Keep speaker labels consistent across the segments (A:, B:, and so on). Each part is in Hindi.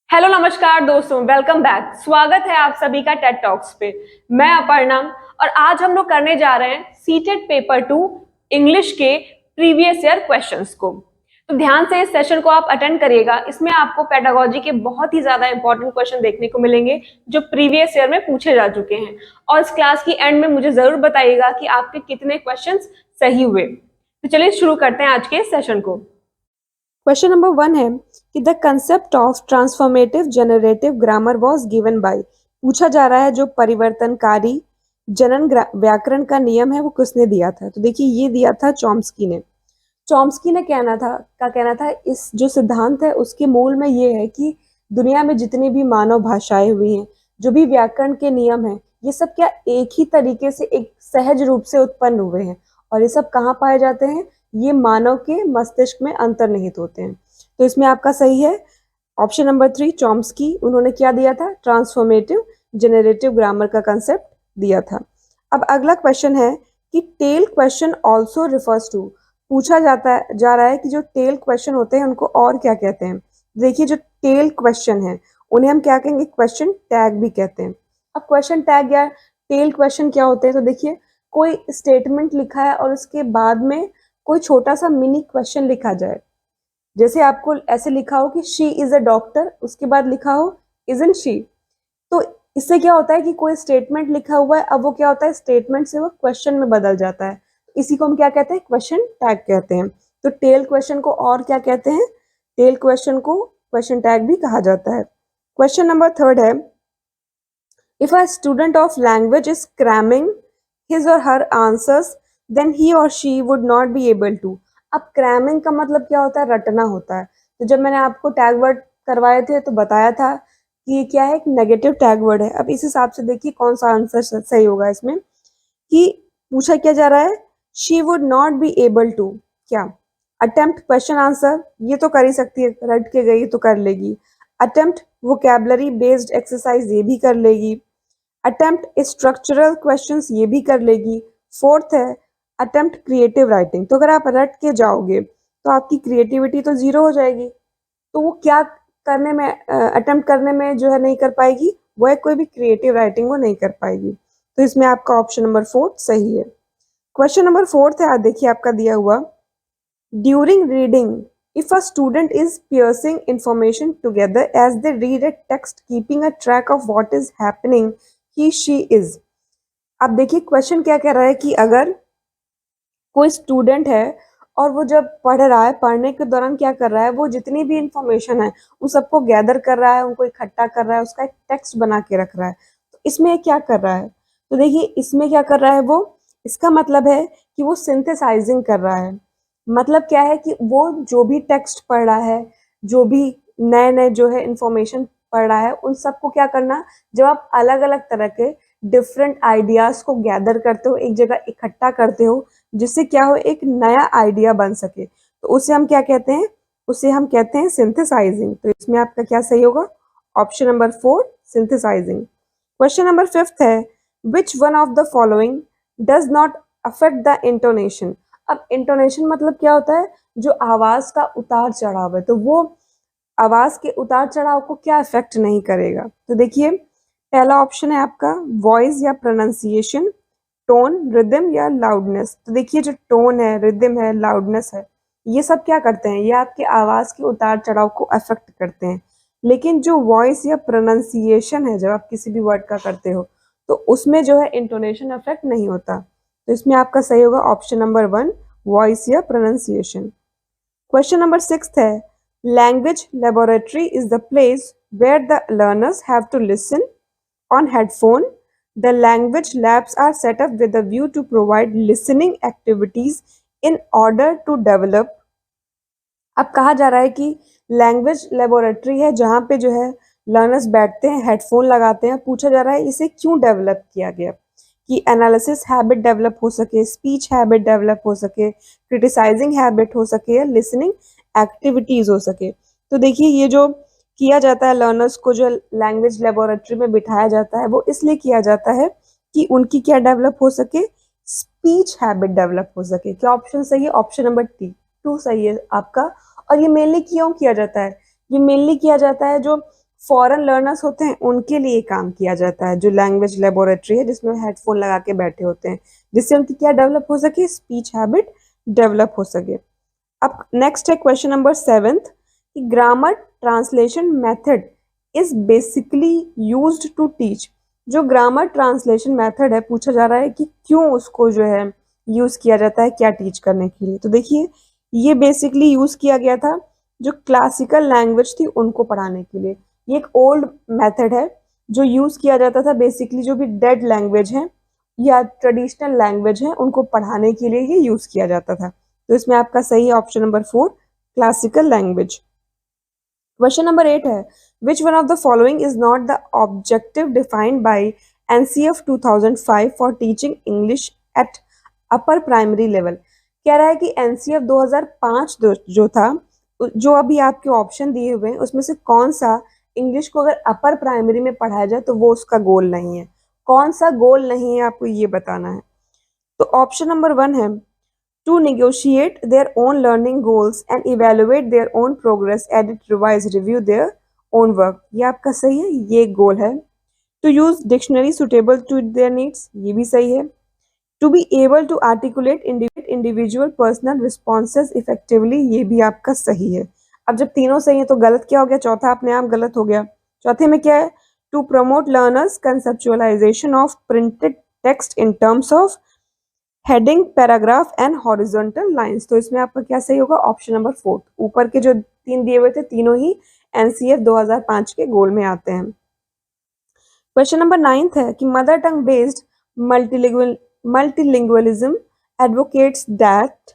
A: हेलो नमस्कार दोस्तों, वेलकम बैक। स्वागत है आप सभी का टेड टॉक्स पे। मैं अपर्णा और आज हम लोग करने जा रहे हैं सीटेट पेपर 2 इंग्लिश के प्रीवियस ईयर क्वेश्चंस को। तो ध्यान से इस सेशन को आप अटेंड करिएगा। इसमें आपको पेडागोजी के बहुत ही ज्यादा इंपॉर्टेंट क्वेश्चन देखने को मिलेंगे जो प्रीवियस ईयर में पूछे जा चुके हैं। और इस क्लास की एंड में मुझे जरूर बताइएगा कि आपके कितने क्वेश्चन सही हुए। तो चलिए शुरू करते हैं आज के सेशन को। क्वेश्चन नंबर 1 है कि the concept of transformative generative grammar was given by. पूछा जा रहा है जो परिवर्तनकारी जनन व्याकरण का नियम है वो किसने दिया था। तो देखिए ये दिया था चॉम्स्की ने। चॉम्स्की ने कहना था इस जो सिद्धांत है उसके मूल में ये है कि दुनिया में जितनी भी मानव भाषाएं हुई हैं, जो भी व्याकरण के नियम हैं, ये सब क्या एक ही तरीके से एक सहज रूप से उत्पन्न हुए हैं। और ये सब कहाँ पाए जाते हैं? ये मानव के मस्तिष्क में अंतर्निहित होते हैं। तो इसमें आपका सही है ऑप्शन नंबर 3 चॉम्स्की। उन्होंने क्या दिया था? ट्रांसफॉर्मेटिव जनरेटिव ग्रामर का कंसेप्ट दिया था। अब अगला क्वेश्चन है कि tag question also refers to. पूछा जा रहा है कि जो टेल क्वेश्चन होते हैं उनको और क्या कहते हैं। देखिए जो टेल क्वेश्चन है उन्हें हम क्या कहेंगे? क्वेश्चन टैग भी कहते हैं। अब क्वेश्चन टैग या टेल क्वेश्चन क्या होते हैं? तो देखिए कोई स्टेटमेंट लिखा है और उसके बाद में कोई छोटा सा मिनी क्वेश्चन लिखा जाए। जैसे आपको ऐसे लिखा हो कि शी इज अ डॉक्टर, उसके बाद लिखा हो इजंट शी। तो इससे क्या होता है कि कोई स्टेटमेंट लिखा हुआ है, अब वो क्या होता है स्टेटमेंट से वो क्वेश्चन में बदल जाता है। इसी को हम क्या कहते हैं? क्वेश्चन टैग कहते हैं। तो टेल क्वेश्चन को और क्या कहते हैं? टेल क्वेश्चन को क्वेश्चन टैग भी कहा जाता है। क्वेश्चन नंबर 3 है if a student of language is cramming his or her answers then he or she would not be able to। अब क्रैमिंग का मतलब क्या होता है? रटना होता है। तो जब मैंने आपको टैग वर्ड करवाए थे तो बताया था कि ये क्या है? एक नेगेटिव टैग वर्ड है। अब इस हिसाब से देखिए कौन सा आंसर सही होगा इसमें कि पूछा क्या जा रहा है? She would not be able to क्या? अटेम्प्ट क्वेश्चन आंसर ये तो कर ही सकती है, रट के गई तो कर लेगी। अटेम्प्ट वोकैबुलरी बेस्ड एक्सरसाइज ये भी कर लेगी। अटेम्प्ट स्ट्रक्चरल क्वेश्चंस ये भी कर लेगी। फोर्थ है अटेम्प्ट क्रिएटिव राइटिंग। तो अगर आप रट के जाओगे तो आपकी क्रिएटिविटी तो जीरो हो जाएगी। तो वो क्या करने में अटेम्प्ट करने में जो है नहीं कर पाएगी, वह कोई भी क्रिएटिव राइटिंग वो नहीं कर पाएगी। तो इसमें आपका ऑप्शन नंबर 4 सही है। क्वेश्चन नंबर 4 है, देखिए आपका दिया हुआ during reading if a student is piecing information together as they read a text keeping a track of what is happening he she is। अब देखिए क्वेश्चन क्या कह रहा है कि अगर कोई स्टूडेंट है और वो जब पढ़ रहा है, पढ़ने के दौरान क्या कर रहा है? वो जितनी भी इंफॉर्मेशन है उन सबको गैदर कर रहा है, उनको इकट्ठा कर रहा है, उसका एक टेक्स्ट बना के रख रहा है। तो इसमें क्या कर रहा है? तो देखिए इसमें क्या कर रहा है वो, इसका मतलब है कि वो सिंथेसाइजिंग कर रहा है। मतलब क्या है कि वो जो भी टेक्स्ट पढ़ रहा है, जो भी नए नए जो है इंफॉर्मेशन पढ़ रहा है, उन सबको क्या करना, जब आप अलग अलग तरह के डिफरेंट आइडियाज को गैदर करते हो, एक जगह इकट्ठा करते हो, जिससे क्या हो एक नया आइडिया बन सके, तो उसे हम क्या कहते हैं? उसे हम कहते हैं सिंथेसाइजिंग। तो इसमें आपका क्या सही होगा? Option number 4 synthesising. Question number 5 है which one of the following does not affect the intonation. अब इंटोनेशन मतलब क्या होता है? जो आवाज का उतार चढ़ाव है, तो वो आवाज के उतार चढ़ाव को क्या इफेक्ट नहीं करेगा। तो देखिए पहला ऑप्शन है आपका वॉइस या प्रोनाउंसिएशन, टोन, रिदम या लाउडनेस। तो देखिए जो टोन है, रिदम है, लाउडनेस है, ये सब क्या करते हैं? ये आपके आवाज के उतार चढ़ाव को अफेक्ट करते हैं। लेकिन जो वॉइस या प्रोनाउंसिएशन है, जब आप किसी भी वर्ड का करते हो तो उसमें जो है इंटोनेशन अफेक्ट नहीं होता। तो इसमें आपका सही होगा ऑप्शन नंबर 1 वॉइस या प्रोनाउंसिएशन। क्वेश्चन नंबर 6 है language laboratory is the place where the learners have to listen on headphone। The language labs are set up with a view to provide listening activities in order to develop। अब कहा जा रहा है कि लैंग्वेज लेबोरेटरी है जहाँ पे जो है लर्नर्स बैठते हैं, हेडफोन लगाते हैं। पूछा जा रहा है इसे क्यों डेवलप किया गया कि एनालिसिस हैबिट डेवलप हो सके, स्पीच हैबिट डेवलप हो सके, क्रिटिसाइजिंग हैबिट हो सके या लिसनिंग एक्टिविटीज हो सके। तो देखिए ये जो किया जाता है लर्नर्स को जो लैंग्वेज लेबोरेटरी में बिठाया जाता है वो इसलिए किया जाता है कि उनकी क्या डेवलप हो सके? स्पीच हैबिट डेवलप हो सके। क्या ऑप्शन सही है? ऑप्शन नंबर 2 सही है आपका। और ये मेनली क्यों किया जाता है? ये मेनली किया जाता है जो
B: फॉरेन लर्नर्स होते हैं उनके लिए काम किया जाता है, जो लैंग्वेज लेबोरेटरी है जिसमें हेडफोन लगा के बैठे होते हैं, जिससे उनकी क्या डेवलप हो सके, स्पीच हैबिट डेवलप हो सके। अब नेक्स्ट है क्वेश्चन नंबर 7th कि grammar translation method is basically used to teach. जो ग्रामर ट्रांसलेशन मेथड है, पूछा जा रहा है कि क्यों उसको जो है यूज किया जाता है, क्या टीच करने के लिए। तो देखिए, ये बेसिकली यूज किया गया था जो क्लासिकल लैंग्वेज थी उनको पढ़ाने के लिए। ये एक ओल्ड मेथड है जो यूज किया जाता था बेसिकली जो भी डेड लैंग्वेज है या ट्रेडिशनल लैंग्वेज है उनको पढ़ाने के लिए ये यूज किया जाता था। तो इसमें आपका सही है option number 4, classical language. Question number 8 है, which one of the following is not the objective defined by NCF 2005 for teaching English at upper primary level. कह रहा है कि एनसीएफ 2005 जो था, जो अभी आपके ऑप्शन दिए हुए हैं उसमें से कौन सा इंग्लिश को अगर अपर प्राइमरी में पढ़ाया जाए तो वो उसका गोल नहीं है। कौन सा गोल नहीं है आपको ये बताना है। तो ऑप्शन नंबर 1 है to negotiate their own learning goals and evaluate their own progress, edit, revise, review their own work। ये आपका सही है, ये गोल है। to use dictionary suitable to their needs, ये भी सही है। to be able to articulate individual personal responses effectively, ये भी आपका सही है। अब जब तीनों सही है तो गलत क्या हो गया, चौथा अपने आप गलत हो गया। चौथे में क्या है, to promote learners conceptualization of printed text in terms of heading, paragraph and horizontal lines. तो इसमें आपका क्या सही होगा, ऑप्शन नंबर 4। ऊपर के जो 3 दिए हुए थे तीनों ही एनसीएफ 2005 के गोल में आते हैं। क्वेश्चन नंबर 9th है कि mother tongue based multilingualism advocates that,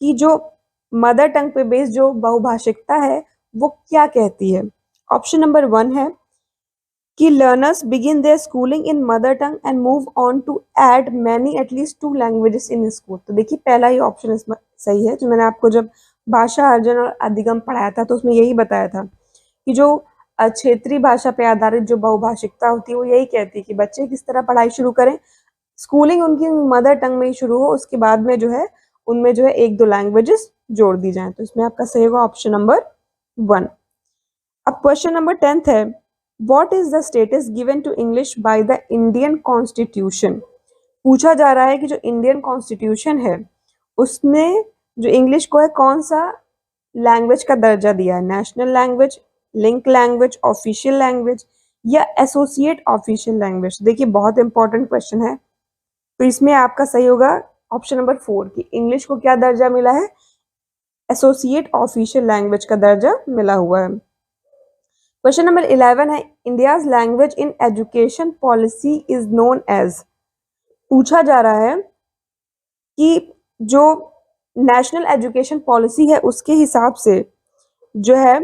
B: कि जो मदर टंग पे बेस्ड जो बहुभाषिकता है वो क्या कहती है। ऑप्शन नंबर 1 है कि learners begin their schooling in mother tongue and move on to add many at least 2 languages in school। तो देखिए पहला ही ऑप्शन इसमें सही है। जो मैंने आपको जब भाषा अर्जन और अधिगम पढ़ाया था तो उसमें यही बताया था कि जो क्षेत्रीय भाषा पे आधारित जो बहुभाषिकता होती है वो यही कहती है कि बच्चे किस तरह पढ़ाई शुरू करें, स्कूलिंग उनकी मदर टंग में ही शुरू हो, उसके बाद में जो है उनमें जो है 1-2 लैंग्वेजेस जोड़ दी जाएं। तो इसमें आपका सही होगा ऑप्शन नंबर 1। अब क्वेश्चन नंबर 10th है, What is the status given to English by the Indian Constitution? पूछा जा रहा है कि जो इंडियन कॉन्स्टिट्यूशन है उसमें जो इंग्लिश को है कौन सा लैंग्वेज का दर्जा दिया है, national language, link language, official language या एसोसिएट ऑफिशियल लैंग्वेज। देखिए बहुत इंपॉर्टेंट क्वेश्चन है। तो इसमें आपका सही होगा ऑप्शन नंबर 4 कि इंग्लिश को क्या दर्जा मिला है, एसोसिएट ऑफिशियल लैंग्वेज का दर्जा मिला हुआ है। क्वेश्चन नंबर 11 है, India's language in education policy is known as. पूछा जा रहा है कि जो नेशनल एजुकेशन पॉलिसी है उसके हिसाब से जो है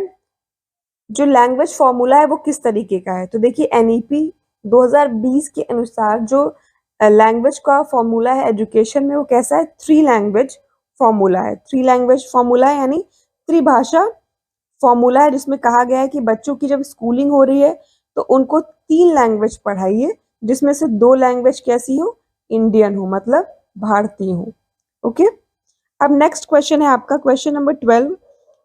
B: जो लैंग्वेज फॉर्मूला है वो किस तरीके का है। तो देखिए एनईपी 2020 के अनुसार जो लैंग्वेज का फॉर्मूला है एजुकेशन में वो कैसा है, 3 लैंग्वेज फॉर्मूला है। 3 लैंग्वेज फॉर्मूला है यानी त्रिभाषा फॉर्मूला है, जिसमें कहा गया है कि बच्चों की जब स्कूलिंग हो रही है तो उनको 3 लैंग्वेज पढ़ाइए, जिसमें से 2 लैंग्वेज कैसी हो, इंडियन हो, मतलब भारतीय हो। ओके, अब नेक्स्ट क्वेश्चन है आपका क्वेश्चन नंबर 12।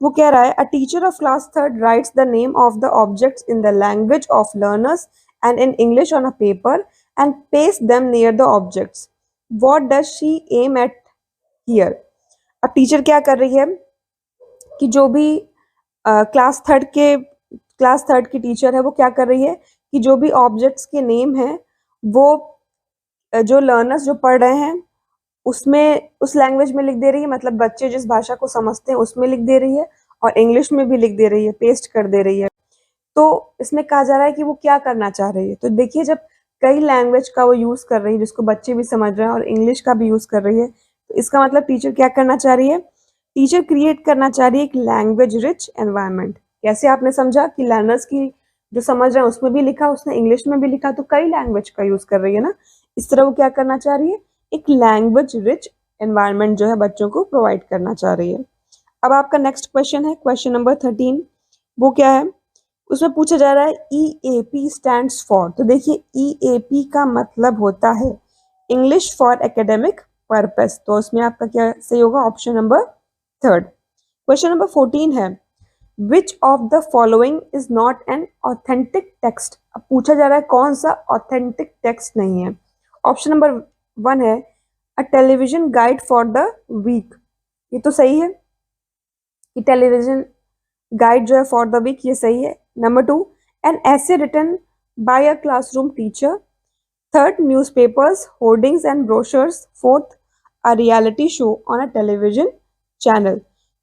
B: वो कह रहा है, a teacher of class 3rd writes the name of the objects in the language of learners and in English on a paper and paste them near the objects. What does she aim at here. अब टीचर क्या कर रही है कि जो भी क्लास थर्ड की टीचर है वो क्या कर रही है कि जो भी ऑब्जेक्ट्स के नेम हैं वो जो लर्नर्स जो पढ़ रहे हैं उसमें उस लैंग्वेज में लिख दे रही है, मतलब बच्चे जिस भाषा को समझते हैं उसमें लिख दे रही है और इंग्लिश में भी लिख दे रही है, पेस्ट कर दे रही है। तो इसमें कहा जा रहा है कि वो क्या करना चाह रही है। तो देखिए जब कई लैंग्वेज का वो यूज कर रही है जिसको बच्चे भी समझ रहे हैं और इंग्लिश का भी यूज कर रही है, तो इसका मतलब टीचर क्या करना चाह रही है, टीचर क्रिएट करना चाह रही है एक लैंग्वेज रिच एनवायरनमेंट। कैसे आपने समझा कि लर्नर्स की जो समझ रहे हैं उसमें भी लिखा, उसने इंग्लिश में भी लिखा, तो कई लैंग्वेज का यूज कर रही है ना। इस तरह वो क्या करना चाह रही है, एक लैंग्वेज रिच एनवायरनमेंट जो है बच्चों को प्रोवाइड करना चाह रही है। अब आपका नेक्स्ट क्वेश्चन है क्वेश्चन नंबर 13। वो क्या है, उसमें पूछा जा रहा है EAP स्टैंड्स फॉर। तो देखिए EAP का मतलब होता है इंग्लिश फॉर एकेडमिक पर्पस। तो उसमें आपका क्या सही होगा, option number 3rd। Question number 14 है, which of the following is not an authentic text. अब पूछा जा रहा है कौन सा ऑथेंटिक टेक्स्ट नहीं है। ऑप्शन नंबर 1 है a television guide for the week, ये तो सही है कि टेलीविजन गाइड जो है फॉर द वीक, ये सही है। Number 2, an essay written by a classroom teacher. Third, newspapers, hoardings and brochures. Fourth, a reality show on a television channel.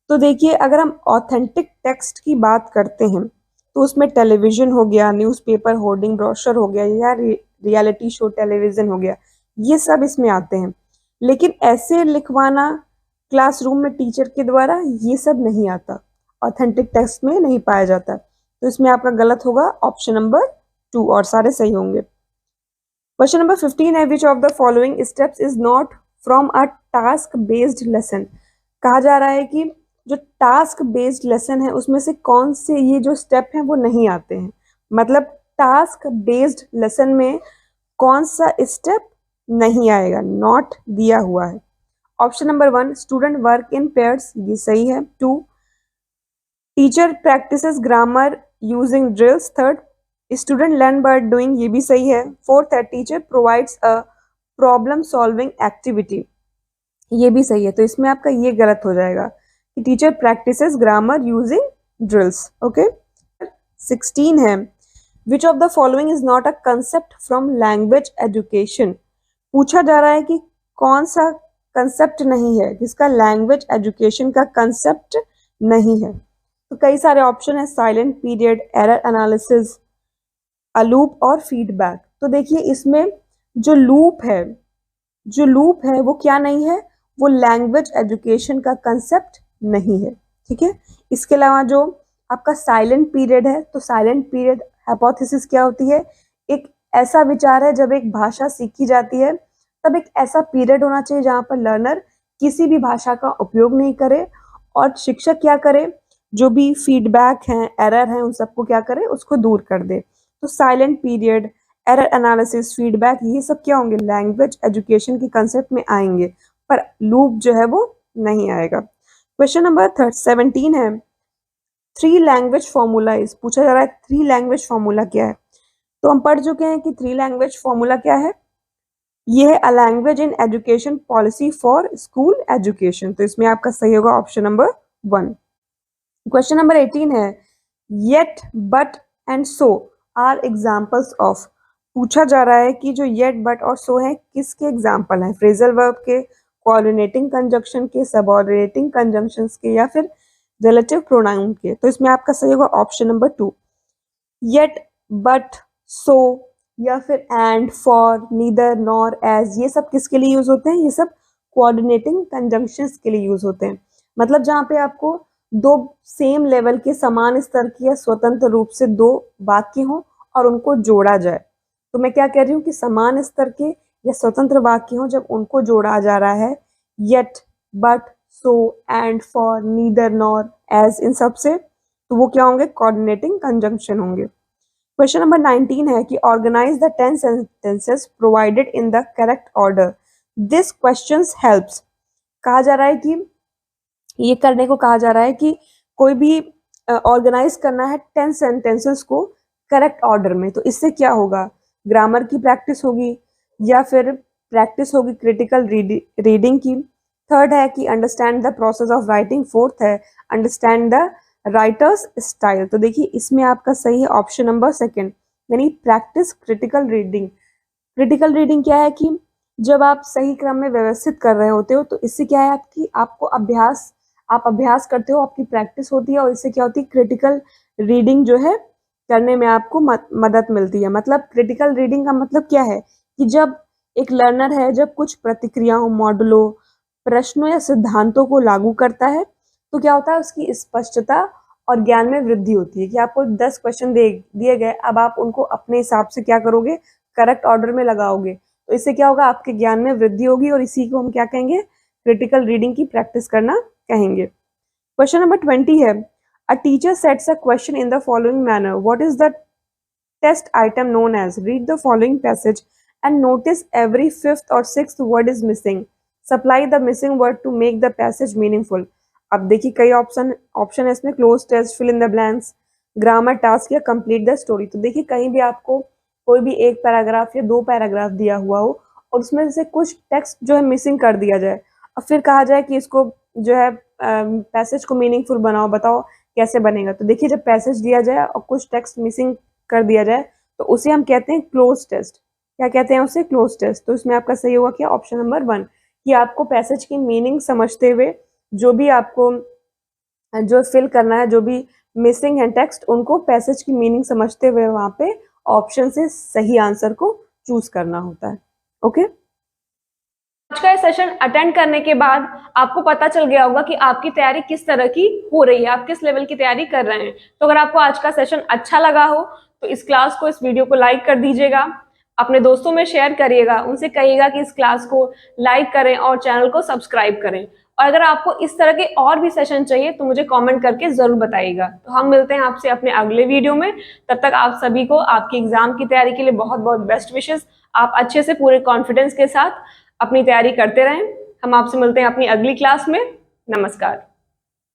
B: तो देखिए, अगर हम ऑथेंटिक टेक्स्ट की बात करते हैं तो उसमें टेलीविजन हो गया, न्यूज़पेपर, होर्डिंग, ब्रोशर हो गया, या रियलिटी शो टेलीविजन हो गया, ये सब इसमें आते हैं। लेकिन ऐसे लिखवाना क्लासरूम में टीचर के द्वारा, ये सब नहीं आता, ऑथेंटिक टेक्स्ट में नहीं पाया जाता। तो इसमें आपका गलत होगा ऑप्शन नंबर 2, और सारे सही होंगे। क्वेश्चन नंबर 15 है which of the following steps is not from a task based lesson. कहा जा रहा है कि जो टास्क बेस्ड लेसन है उसमें से कौन से ये जो स्टेप हैं वो नहीं आते हैं। मतलब टास्क बेस्ड लेसन में कौन सा स्टेप नहीं आएगा, नॉट दिया हुआ है। Option number 1, student work in pairs, ये सही है। 2, teacher practices grammar using drills. Third, student learn by doing, ये भी सही है। फोर्थ है teacher provides a problem solving activity, ये भी सही है। तो इसमें आपका ये गलत हो जाएगा कि teacher practices grammar using drills. Okay. 16 है which of the following is not a concept from language education. पूछा जा रहा है कि कौन सा कंसेप्ट नहीं है जिसका लैंग्वेज एजुकेशन का कंसेप्ट नहीं है। तो कई सारे ऑप्शन है, silent period, error analysis, a loop और फीडबैक। तो देखिए, इसमें जो लूप है वो क्या नहीं है, वो लैंग्वेज एजुकेशन का कंसेप्ट नहीं है। ठीक है। इसके अलावा जो आपका साइलेंट पीरियड है, तो साइलेंट पीरियड हाइपोथेसिस क्या होती है, एक ऐसा विचार है जब एक भाषा सीखी जाती है तब एक ऐसा पीरियड होना चाहिए जहाँ पर लर्नर किसी भी भाषा का उपयोग नहीं करे और शिक्षक क्या करे, जो भी फीडबैक हैं, एरर हैं, उन सबको क्या करे, उसको दूर कर दे। तो silent period, error analysis, feedback, ये सब क्या होंगे, लैंग्वेज एजुकेशन के कंसेप्ट में आएंगे, पर लूप जो है वो नहीं आएगा। क्वेश्चन नंबर 17 है 3 लैंग्वेज फॉर्मूला इज। पूछा जा रहा है 3 लैंग्वेज फॉर्मूला क्या है। तो हम पढ़ चुके हैं कि 3 लैंग्वेज फॉर्मूला क्या है, ये है a language in education policy for school education. तो इसमें आपका सही होगा ऑप्शन नंबर 1। क्वेश्चन नंबर 18 है yet, but and so are examples of. पूछा जा रहा है कि जो येट, बट और सो है किसके एग्जाम्पल हैं, फ्रेजल वर्ब के, कोऑर्डिनेटिंग कंजंक्शन के, सबऑर्डिनेटिंग कंजंक्शंस के, या फिर रिलेटिव प्रोनाउन के। तो इसमें आपका सही होगा option number 2। Yet, but, so, या फिर and, for, neither, nor, as, ये सब किसके लिए यूज होते हैं, ये सब कोऑर्डिनेटिंग कंजंक्शंस के लिए यूज होते हैं। मतलब जहाँ पे आपको दो सेम लेवल के, समान स्तर की या स्वतंत्र रूप से दो वाक्य हों और उनको जोड़ा जाए। तो मैं क्या कह रही हूँ कि समान स्तर के या स्वतंत्र वाक्य हों, जब उनको जोड़ा जा रहा है yet, but, so, and, for, neither, nor, as, इन सब से, तो वो क्या होंगे, कोऑर्डिनेटिंग कंजंक्शन होंगे। क्वेश्चन नंबर 19 है कि organise the 10 sentences provided in the correct order. This questions helps. कहा जा रहा है कि ये करने को कहा जा रहा है कि कोई भी ऑर्गेनाइज करना है 10 सेंटेंसेस को करेक्ट ऑर्डर में। तो इससे क्या होगा, ग्रामर की प्रैक्टिस होगी या फिर प्रैक्टिस होगी क्रिटिकल रीडिंग की। थर्ड है कि understand the process of writing. Fourth है अंडरस्टैंड द राइटर्स स्टाइल। तो देखिए, इसमें आपका सही है ऑप्शन नंबर 2, यानी practice critical reading. Critical reading क्या है कि जब आप सही क्रम में व्यवस्थित कर रहे होते हो तो इससे क्या है, आपको आप अभ्यास करते हो, आपकी प्रैक्टिस होती है, और इससे क्या होती है, क्रिटिकल रीडिंग जो है करने में आपको मदद मिलती है। मतलब क्रिटिकल रीडिंग का मतलब क्या है कि जब एक लर्नर है, जब कुछ प्रतिक्रियाओं, मॉडलों, प्रश्नों या सिद्धांतों को लागू करता है तो क्या होता है, उसकी स्पष्टता और ज्ञान में वृद्धि होती है कि आपको 10 क्वेश्चन दिए गए, अब आप उनको अपने हिसाब से क्या करोगे, करेक्ट ऑर्डर में लगाओगे। तो इससे क्या होगा, आपके ज्ञान में वृद्धि होगी, और इसी को हम क्या कहेंगे, क्रिटिकल रीडिंग की प्रैक्टिस करना कहेंगे। क्वेश्चन नंबर 20 है a teacher sets a question in the following manner, what is the test item known as, read the following passage and notice every 5th और 6th word is missing, supply the missing word to make the passage meaningful. अब देखिए कई ऑप्शन है इसमें, cloze test, fill in the blanks, grammar task या कंप्लीट द स्टोरी। तो देखिए कहीं भी आपको कोई भी एक पैराग्राफ या 2 पैराग्राफ दिया हुआ हो और उसमें से कुछ टेक्स्ट जो है मिसिंग कर दिया जाए और फिर कहा जाए कि इसको जो है पैसेज को मीनिंगफुल बनाओ, बताओ कैसे बनेगा। तो देखिए जब पैसेज दिया जाए और कुछ टेक्स्ट मिसिंग कर दिया जाए तो उसे हम कहते हैं क्लोज टेस्ट। क्या कहते हैं उसे? Cloze test. तो इसमें आपका सही होगा क्या? ऑप्शन नंबर 1, कि आपको पैसेज की मीनिंग समझते हुए जो भी आपको जो फिल करना है, जो भी मिसिंग है टेक्स्ट, उनको पैसेज की मीनिंग समझते हुए वहाँ पे ऑप्शन से सही आंसर को चूज करना होता है। ओके,
A: आज का ये सेशन अटेंड करने के बाद आपको पता चल गया होगा कि आपकी तैयारी किस तरह की हो रही है, आप किस लेवल की तैयारी कर रहे हैं। तो अगर आपको आज का सेशन अच्छा लगा हो तो इस क्लास को, इस वीडियो को लाइक कर दीजिएगा, अपने दोस्तों में शेयर करिएगा, उनसे कहिएगा कि इस क्लास को लाइक करें और चैनल को सब्सक्राइब करें। और अगर आपको इस तरह के और भी सेशन चाहिए तो मुझे कमेंट करके जरूर बताइएगा। तो हम मिलते हैं आपसे अपने अगले वीडियो में। तब तक आप सभी को आपकी एग्जाम की तैयारी के लिए बहुत बहुत बेस्ट विशेस। आप अच्छे से पूरे कॉन्फिडेंस के साथ अपनी तैयारी करते रहें। हम आपसे मिलते हैं अपनी अगली क्लास में। नमस्कार।